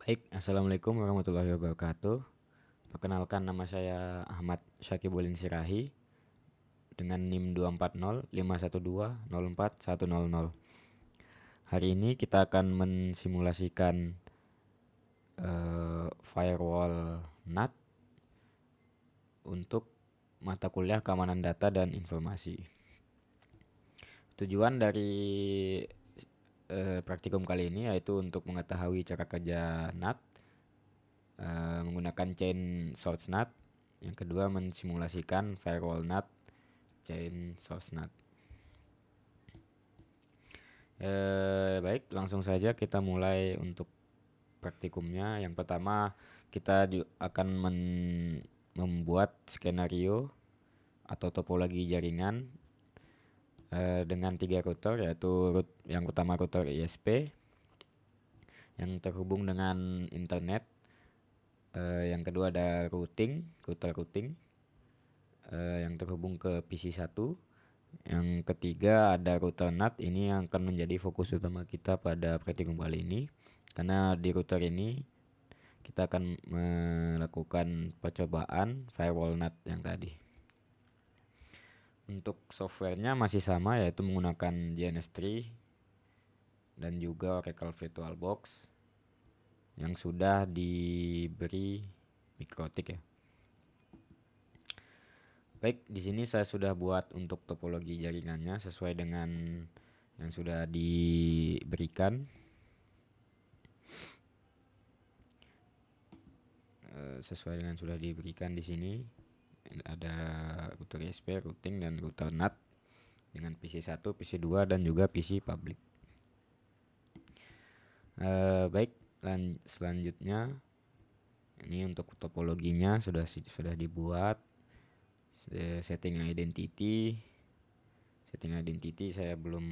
Baik, assalamualaikum warahmatullahi wabarakatuh. Perkenalkan, nama saya Ahmad Syakibulin Sirahi dengan NIM 24051204100. Hari ini kita akan mensimulasikan firewall NAT untuk mata kuliah keamanan data dan informasi. Tujuan dari praktikum kali ini yaitu untuk mengetahui cara kerja NAT, menggunakan chain source NAT. Yang kedua, mensimulasikan firewall NAT, chain source NAT. Baik, langsung saja kita mulai untuk praktikumnya. Yang pertama, kita akan membuat skenario atau topologi jaringan dengan 3 router, yaitu yang pertama router ISP yang terhubung dengan internet. Yang kedua ada router routing yang terhubung ke PC1. Yang ketiga ada router NAT. Ini yang akan menjadi fokus utama kita pada praktikum kali ini, karena di router ini kita akan melakukan percobaan firewall NAT yang tadi. Untuk softwarenya masih sama, yaitu menggunakan JNS3 dan juga Oracle VirtualBox yang sudah diberi mikrotik ya. Baik, di sini saya sudah buat untuk topologi jaringannya sesuai dengan yang sudah diberikan. Sesuai dengan sudah diberikan di sini ada router ISP, routing dan router NAT dengan PC1, PC2 dan juga PC public. Baik, selanjutnya ini untuk topologinya sudah dibuat. Setting identity saya belum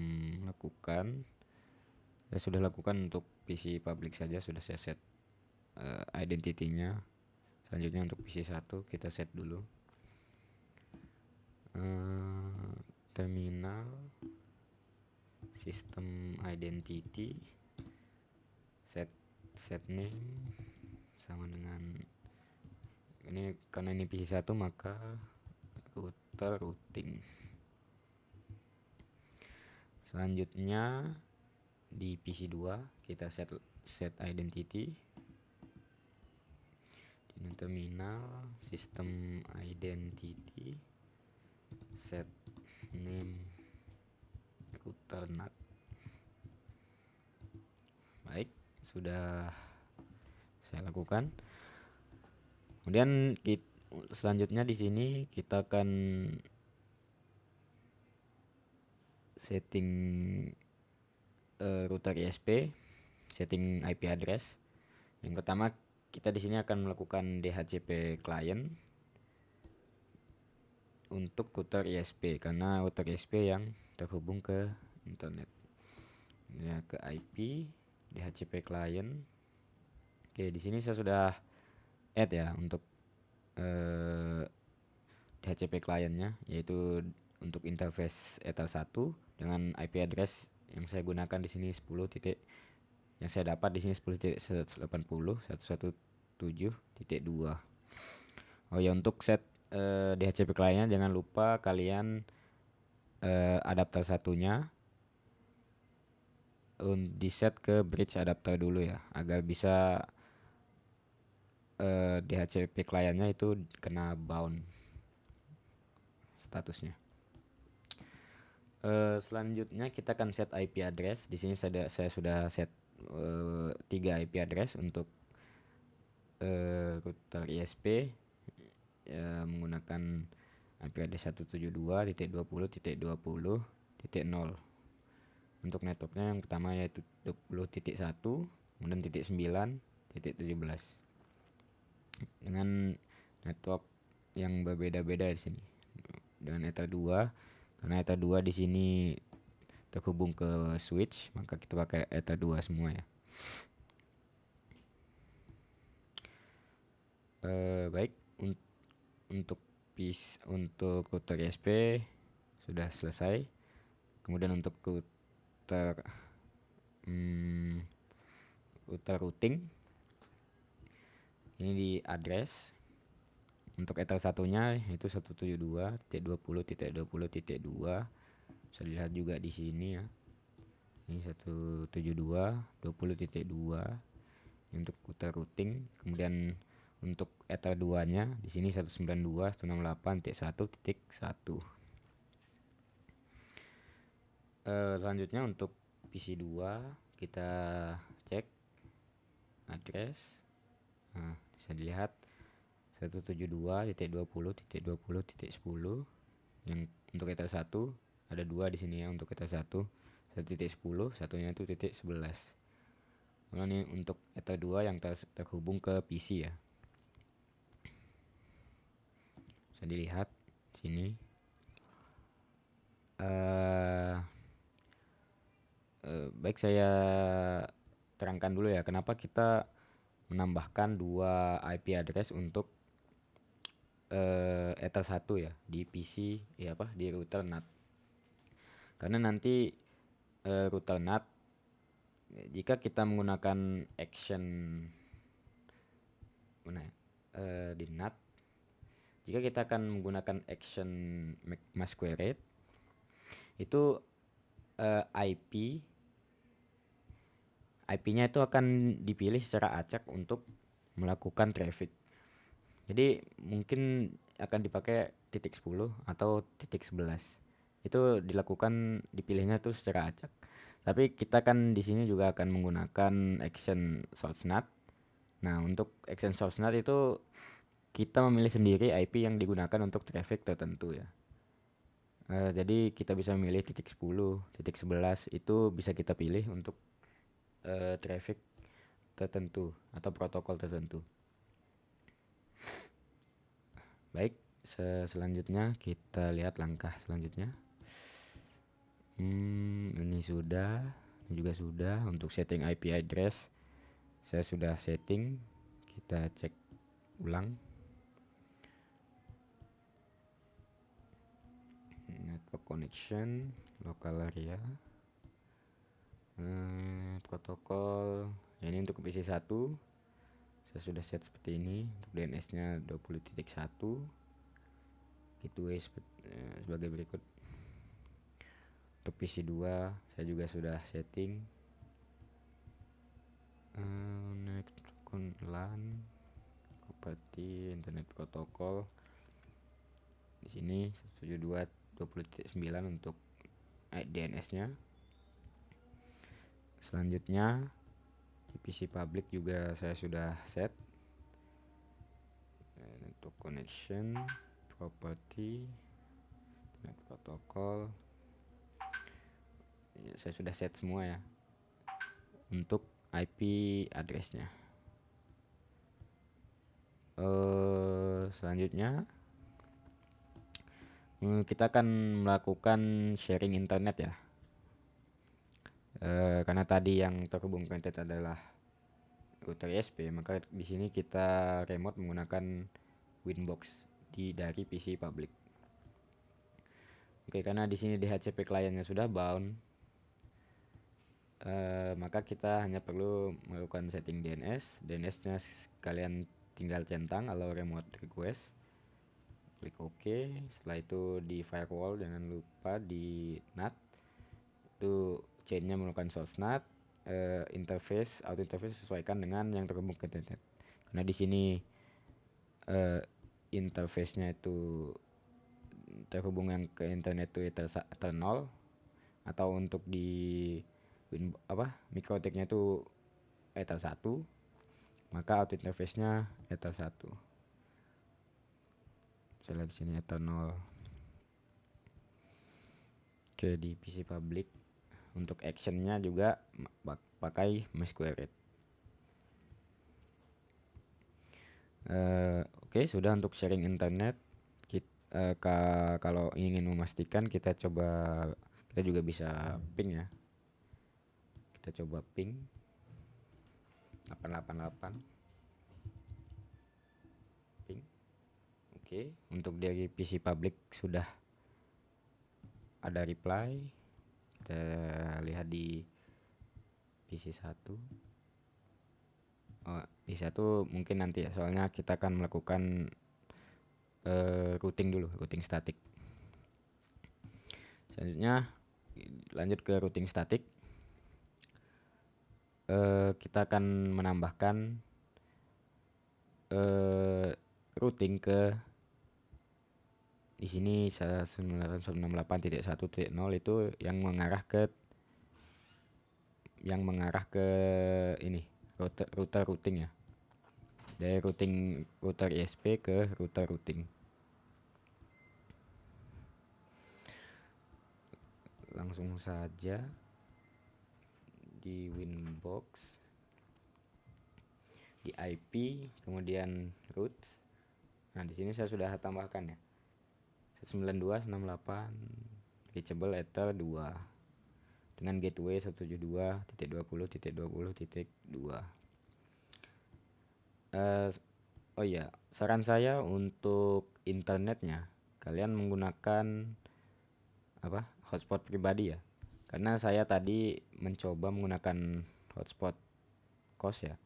lakukan. Saya sudah lakukan untuk PC public saja, sudah saya set identity-nya. Selanjutnya untuk PC1 kita set dulu terminal system identity, set name sama dengan ini, karena ini PC1 maka router routing. Selanjutnya di PC2 kita set identity di terminal system identity, set name router NAT. Baik, sudah saya lakukan. Kemudian selanjutnya di sini kita akan setting router ISP, setting IP address. Yang pertama, kita di sini akan melakukan DHCP client untuk router ISP, karena router ISP yang terhubung ke internet. Ya, ke IP DHCP client. Oke, di sini saya sudah add ya untuk DHCP clientnya, yaitu untuk interface Ether 1 dengan IP address yang saya gunakan di sini 10 titik, yang saya dapat di sini 10.180.117.2. Oh ya, untuk set DHCP clientnya jangan lupa kalian adapter satunya di set ke bridge adapter dulu ya, agar bisa DHCP clientnya itu kena bound statusnya. Selanjutnya kita akan set IP address. Di sini saya sudah set 3 IP address untuk router ISP menggunakan IP address 172.20.20.0. Untuk networknya yang pertama yaitu 20.1, kemudian .9.17 dengan network yang berbeda-beda di sini. Dengan Ether 2, karena Ether 2 di sini terhubung ke switch, maka kita pakai Ether 2 semua ya. Baik, untuk router ISP sudah selesai. Kemudian untuk router routing Ini di address. Untuk ether satunya itu 172.20.20.2. Bisa dilihat juga di sini ya. Ini 172.20.2 untuk router routing. Kemudian untuk ether 2-nya di sini 192.168.1.1. Selanjutnya untuk PC 2 kita cek address. Nah, bisa dilihat 172.20.20.10 yang untuk ether 1 ada 2 di sini ya. Untuk ether 1 1.10, satunya itu titik 11. Nah, ini untuk ether 2 yang terhubung ke PC ya. Bisa dilihat sini. Baik, saya terangkan dulu ya kenapa kita menambahkan 2 IP address untuk ether 1 ya di PC ya, di router NAT. Karena nanti router NAT jika kita menggunakan action di NAT, jika kita akan menggunakan action masquerade itu IP-nya itu akan dipilih secara acak untuk melakukan traffic. Jadi mungkin akan dipakai titik 10 atau titik 11. Itu dipilihnya tuh secara acak. Tapi kita kan di sini juga akan menggunakan action source NAT. Nah, untuk action source NAT itu kita memilih sendiri IP yang digunakan untuk traffic tertentu ya. Jadi kita bisa memilih titik 10, titik 11 itu bisa kita pilih untuk traffic tertentu atau protokol tertentu. Baik, selanjutnya kita lihat langkah selanjutnya. Ini sudah, ini juga sudah. Untuk setting IP address saya sudah setting. Kita cek ulang. Network connection, local area, protokol. Ini untuk PC 1 saya sudah set seperti ini. Untuk DNS nya 20.1 gateway sebagai berikut. Untuk PC 2 saya juga sudah setting LAN, properti internet protokol. Di sini 172.20.9 untuk DNS nya. Selanjutnya di PC public juga saya sudah set untuk connection, property, internet protokol. Saya sudah set semua ya untuk IP addressnya. Selanjutnya kita akan melakukan sharing internet ya. Karena tadi yang terhubung ke internet adalah router ISP, maka di sini kita remote menggunakan Winbox dari PC public. Oke, karena di sini DHCP kliennya sudah bound, maka kita hanya perlu melakukan setting DNS. DNS-nya kalian tinggal centang allow remote request, klik OK. Setelah itu di firewall jangan lupa di NAT itu chainnya menggunakan source NAT. Interface auto interface sesuaikan dengan yang terhubung ke internet. Karena di sini interface-nya itu terhubung yang ke internet itu ether 0, atau untuk di MikroTik-nya itu ether 1, maka auto interface-nya ether 1. Saya lihat di sini ether 0. Oke, di PC public untuk action-nya juga pakai masquerade. Oke, sudah untuk sharing internet. Kalau ingin memastikan kita juga bisa ping ya. Kita coba ping 888 ping. Oke, untuk dari PC public sudah ada reply. Kita lihat di PC 1. Oh, bisa tuh mungkin nanti ya, soalnya kita akan melakukan routing dulu, routing statik. Selanjutnya lanjut ke routing statik. Kita akan menambahkan routing ke di sini 192.168.1.0 itu yang mengarah ke ini router routing ya. Dari router ISP ke router routing. Langsung saja di Winbox, di IP, kemudian routes. Nah, di sini saya sudah tambahkan ya. 192.168 reachable ether 2 dengan gateway 172.20.20.2. Oh iya, saran saya untuk internetnya kalian menggunakan hotspot pribadi ya. Karena saya tadi mencoba menggunakan hotspot kos ya.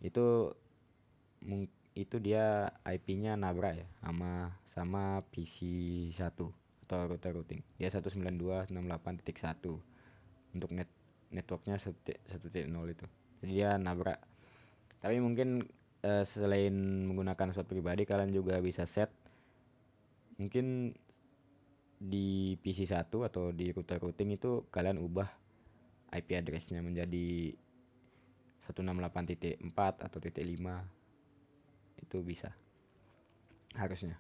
Itu itu dia IP-nya nabrak ya sama PC 1 atau router routing. Dia 192.168.1 untuk networknya 1.0 itu. Jadi dia nabrak. Tapi mungkin selain menggunakan hotspot pribadi, kalian juga bisa set mungkin di PC 1 atau di router routing itu kalian ubah IP address-nya menjadi 168.4 atau .5. Itu bisa harusnya.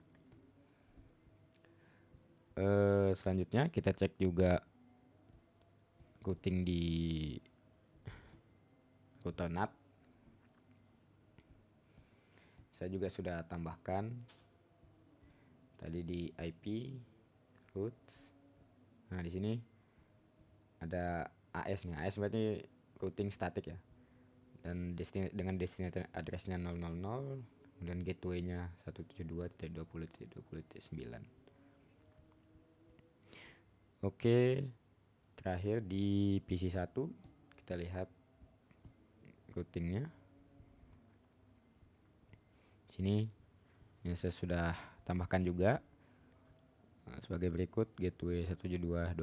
Selanjutnya kita cek juga routing di router NAT. Saya juga sudah tambahkan tadi di IP routes. Nah, di sini ada AS-nya. AS berarti routing statik ya. Dan dengan destination address-nya 000 dan gateway-nya 172.20.20.9. Oke, terakhir di PC 1 kita lihat routingnya. Sini yang saya sudah tambahkan juga sebagai berikut: gateway 172.20.20.1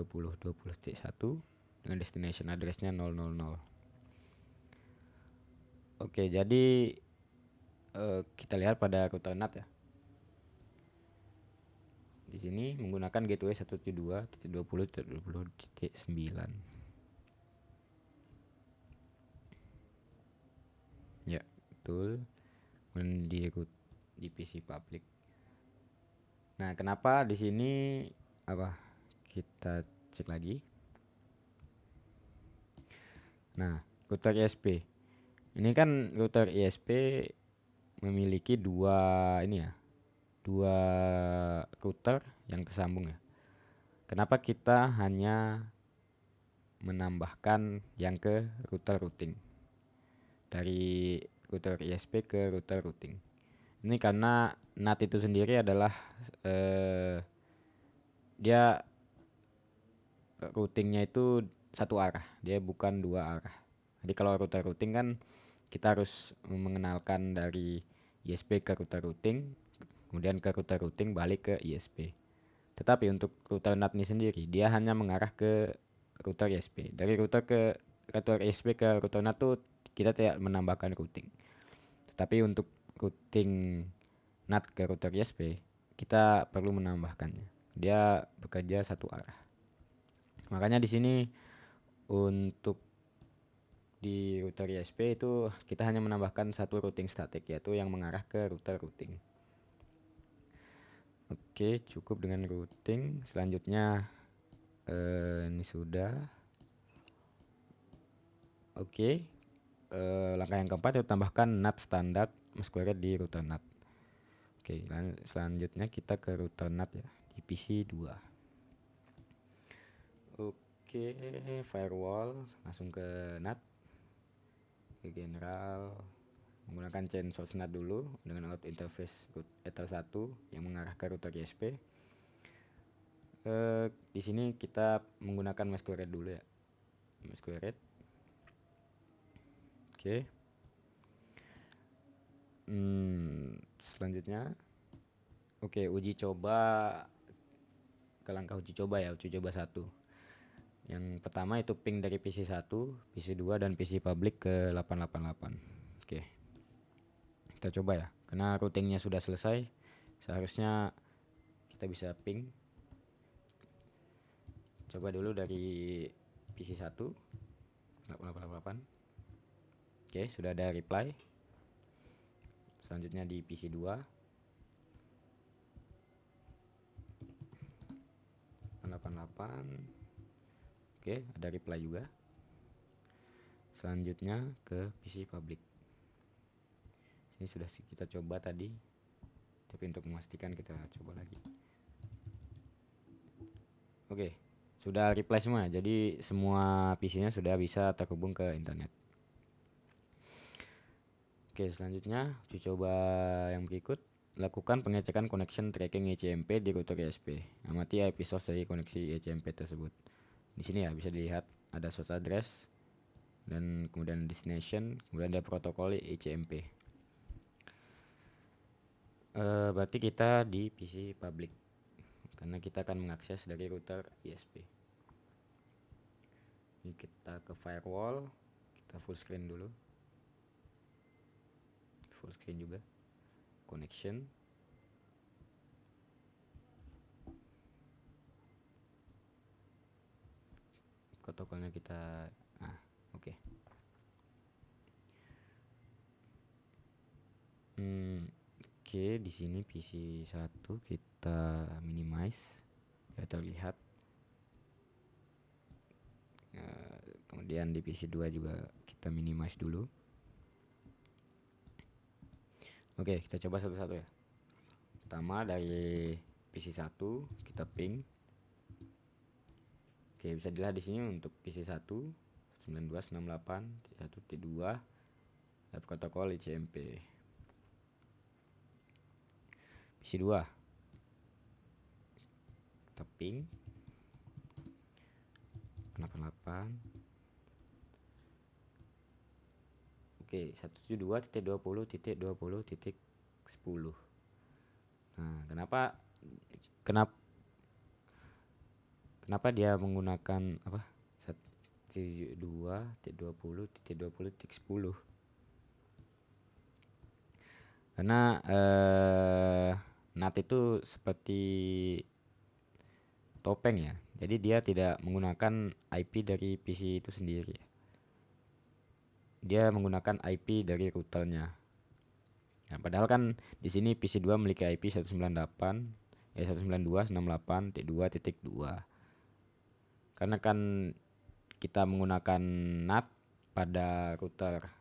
dengan destination address-nya 000. Oke, jadi kita lihat pada router NAT ya. Di sini menggunakan gateway 172.20.20.9. Ya, betul. Kemudian di PC public. Nah, kenapa di sini kita cek lagi. Nah, router ISP. Ini kan router ISP memiliki dua router yang tersambung ya. Kenapa kita hanya menambahkan yang ke router routing dari router ISP ke router routing? Ini karena NAT itu sendiri adalah dia routingnya itu satu arah, dia bukan dua arah. Jadi kalau router routing kan kita harus mengenalkan dari ISP ke router routing, kemudian ke router routing balik ke ISP. Tetapi untuk router NAT ini sendiri, dia hanya mengarah ke router ISP. Dari router ISP ke router NAT tuh kita tidak menambahkan routing. Tetapi untuk routing NAT ke router ISP, kita perlu menambahkannya. Dia bekerja satu arah. Makanya di sini untuk di router ISP itu kita hanya menambahkan satu routing statik, yaitu yang mengarah ke router routing. Oke, cukup dengan routing. Selanjutnya ini sudah. Oke, langkah yang keempat itu tambahkan NAT standar MSQRed di router NAT. Oke, selanjutnya kita ke router NAT ya, di PC 2. Oke, firewall, langsung ke NAT, ke general, menggunakan chain source NAT dulu dengan out interface ether 1 yang mengarah ke router ISP. Di sini kita menggunakan MSQRed dulu ya, MSQRed. Oke. Selanjutnya, oke, uji coba ke langkah uji coba ya, uji coba 1. Yang pertama itu ping dari PC1, PC2 dan PC public ke 888. Oke, kita coba ya. Karena routingnya sudah selesai, seharusnya kita bisa ping. Coba dulu dari PC1 888. Oke, sudah ada reply. Selanjutnya di PC2 888. Oke, ada reply juga. Selanjutnya ke PC public. Ini sudah kita coba tadi, tapi untuk memastikan kita coba lagi. Oke, sudah reply semua. Jadi semua PC-nya sudah bisa terhubung ke internet. Oke, selanjutnya uji coba yang berikut. Lakukan pengecekan connection tracking ECMP di router ISP. Amati IP source dari koneksi ECMP tersebut. Di sini ya bisa dilihat ada source address dan kemudian destination, kemudian ada protokol ECMP. Berarti kita di PC public karena kita akan mengakses dari router ISP. Ini kita ke firewall, kita full screen dulu. Full screen juga. Connection. Protokolnya kita oke. Oke, di sini PC1 kita minimize biar terlihat. Kemudian di PC2 juga kita minimize dulu. Oke, kita coba satu-satu ya. Pertama dari PC1 kita ping. Oke, bisa dilihat di sini untuk PC1 92.68.1.2 ada protokol ICMP. PC2 kita ping 88. Oke, 172.20.20.10. Nah, kenapa dia menggunakan apa? 172.20.20.10? Karena NAT itu seperti topeng ya. Jadi dia tidak menggunakan IP dari PC itu sendiri. Dia menggunakan IP dari routernya. Nah, padahal kan di sini PC2 memiliki IP 192.168.2.2. Karena kan kita menggunakan NAT pada router.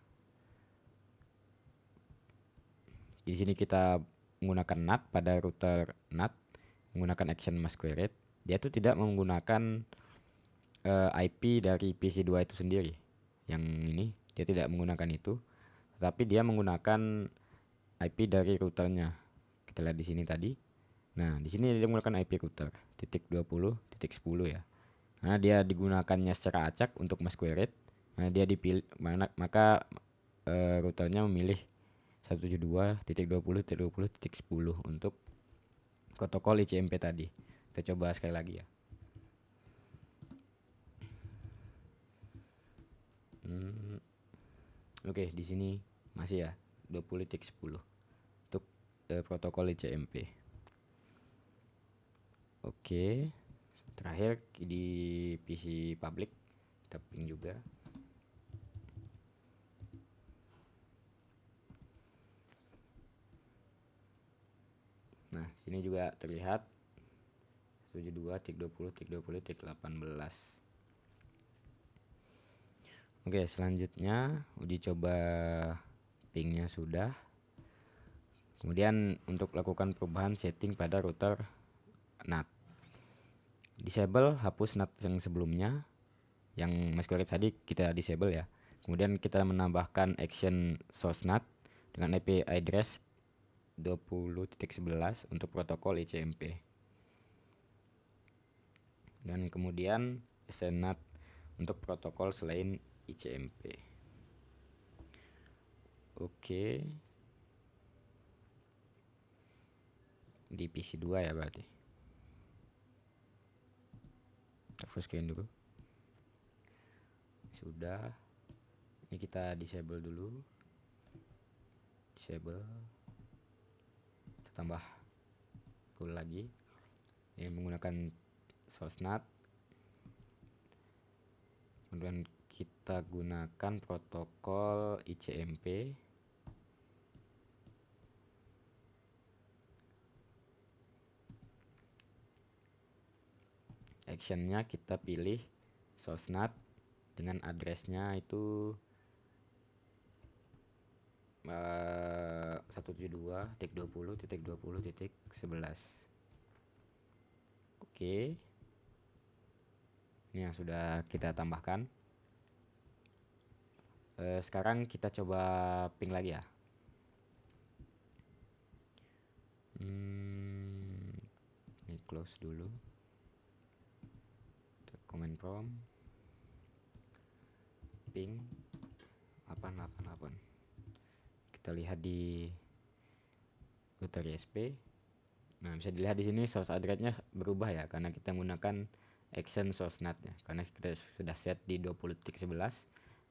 Di sini kita menggunakan NAT pada router NAT menggunakan action masquerade. Dia itu tidak menggunakan IP dari PC2 itu sendiri. Yang ini dia tidak menggunakan itu, tetapi dia menggunakan IP dari routernya. Kita lihat di sini tadi. Nah, di sini dia menggunakan IP router .20.10 ya. Karena dia digunakannya secara acak untuk masquerade. Nah, dia dipilih maka routernya memilih 172.20.20.10 untuk protokol ICMP tadi. Kita coba sekali lagi ya. Oke, di sini masih ya 20.10 untuk protokol ICMP. Oke, terakhir di PC public kita ping juga. Nah, sini juga terlihat 72.20.20.18. Oke, selanjutnya uji coba pingnya sudah. Kemudian untuk lakukan perubahan setting pada router NAT. Disable, hapus NAT yang sebelumnya. Yang masquerade tadi kita disable ya. Kemudian kita menambahkan action source NAT dengan IP address 20.11 untuk protokol ICMP. Dan kemudian assign NAT untuk protokol selain ICMP. Oke. di PC 2 ya berarti. Kita full screen dulu. Sudah. Ini kita disable dulu. Disable. Kita tambah rule lagi. Ini menggunakan source NAT. Kemudian kita gunakan protokol ICMP. Actionnya kita pilih source NAT dengan addressnya itu 172.20.20.11. Oke. Ini yang sudah kita tambahkan. Sekarang kita coba ping lagi ya. Ini close dulu. Command prompt ping 888. Kita lihat di router ISP. Nah, bisa dilihat di sini source address-nya berubah ya, karena kita menggunakan action source NAT-nya. Karena kita sudah set di 20.11,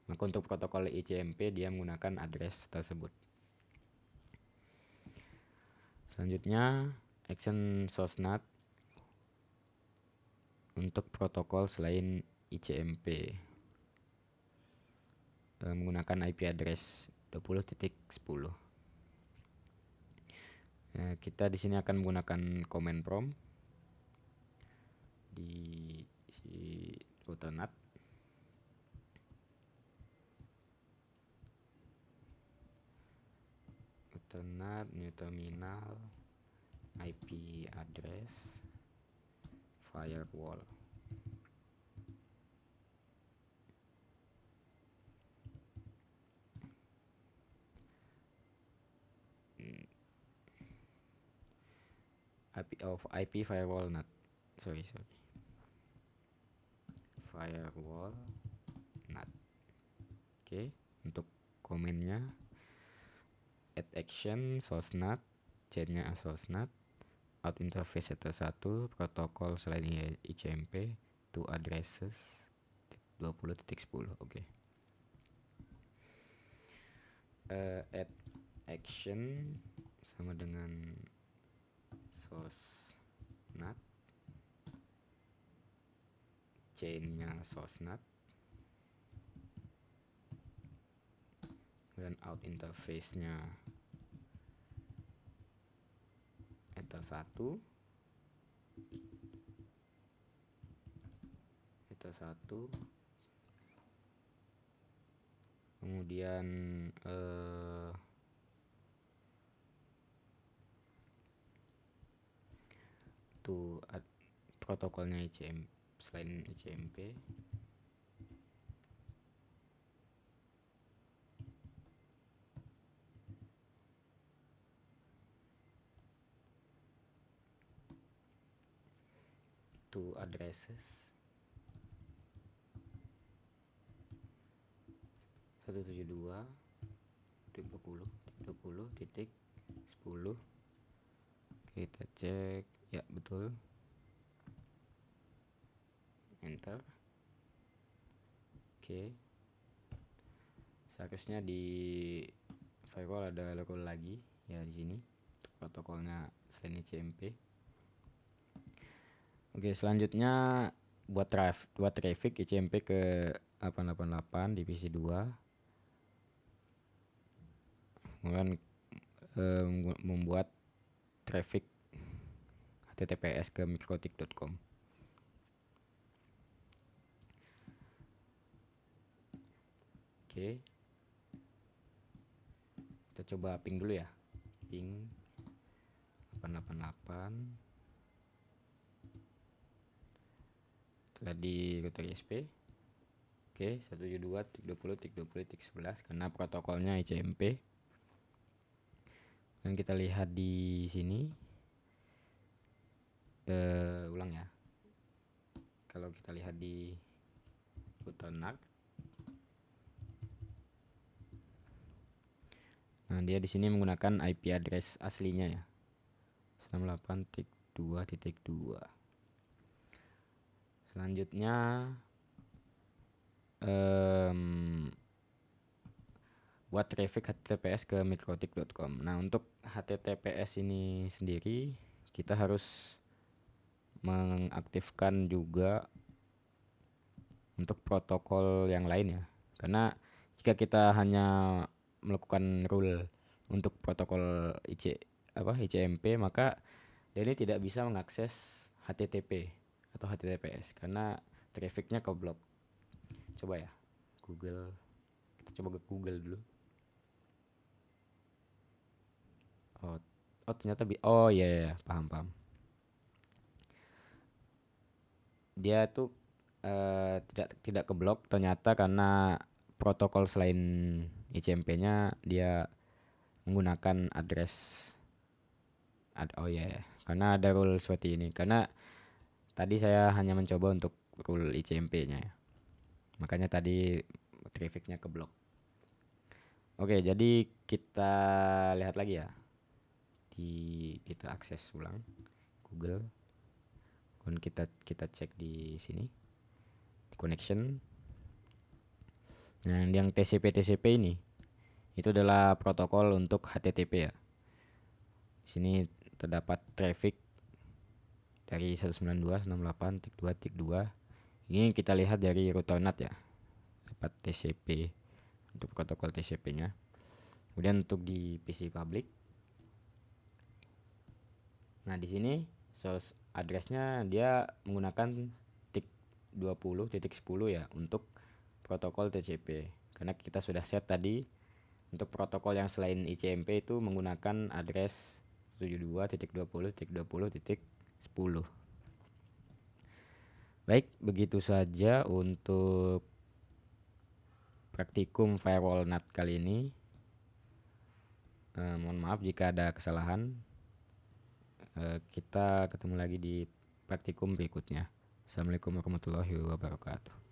maka untuk protokol ICMP dia menggunakan address tersebut. Selanjutnya, action source NAT untuk protokol selain ICMP menggunakan IP address 20.10. Kita di sini akan menggunakan command prompt di si router NAT. Router NAT new terminal IP address firewall. IP firewall NAT. Sorry. Firewall NAT. Oke, untuk komennya add action source NAT, chainnya source NAT, out interface setter 1, protokol selain ICMP, to addresses 20.10. Oke. Add action sama dengan source NAT, chainnya source NAT, dan out interface-nya ether 1, kemudian protokolnya ICMP selain ICMP, to addresses 172.20.20.10. Kita cek ya, betul, enter. Oke, seharusnya di firewall ada rule lagi ya di sini protokolnya selain ICMP. Oke, selanjutnya buat traffic ICMP ke 888 di PC 2. Kemudian membuat traffic HTTPS ke mikrotik.com. Oke. Kita coba ping dulu ya. Ping 888. Setelah di router ISP. Oke, 172.20.20.11 karena protokolnya ICMP. Dan kita lihat di sini. Ulang ya. Kalau kita lihat di router NAT. Nah, dia di sini menggunakan IP address aslinya ya. 192.168.2.2. Selanjutnya buat traffic HTTPS ke mikrotik.com. Nah, untuk HTTPS ini sendiri kita harus mengaktifkan juga untuk protokol yang lain ya. Karena jika kita hanya melakukan rule untuk protokol ICMP, maka dia ini tidak bisa mengakses HTTP atau HTTPS karena trafficnya ke blok. Coba ya, Google. Kita coba ke Google dulu. Oh ternyata oh iya, paham. Dia tuh tidak ke blok ternyata karena protokol selain ICMP-nya dia menggunakan address. Oh iya, karena ada rule seperti ini. Karena tadi saya hanya mencoba untuk rule ICMP-nya ya. Makanya tadi trafficnya ke blok. Oke, jadi kita lihat lagi ya. Kita akses ulang Google. Kemudian kita cek di sini di connection. Nah, yang TCP ini itu adalah protokol untuk HTTP ya. Di sini terdapat traffic dari 192.168.2.2. Ini kita lihat dari router NAT ya. Dapat TCP untuk protokol TCP-nya. Kemudian untuk di PC public. Nah, di sini source address-nya dia menggunakan TIC 20.10 ya untuk protokol TCP. Karena kita sudah set tadi untuk protokol yang selain ICMP itu menggunakan address 72.20.20.10. Baik, begitu saja untuk praktikum firewall NAT kali ini. Mohon maaf jika ada kesalahan. Kita ketemu lagi di praktikum berikutnya. Assalamualaikum warahmatullahi wabarakatuh.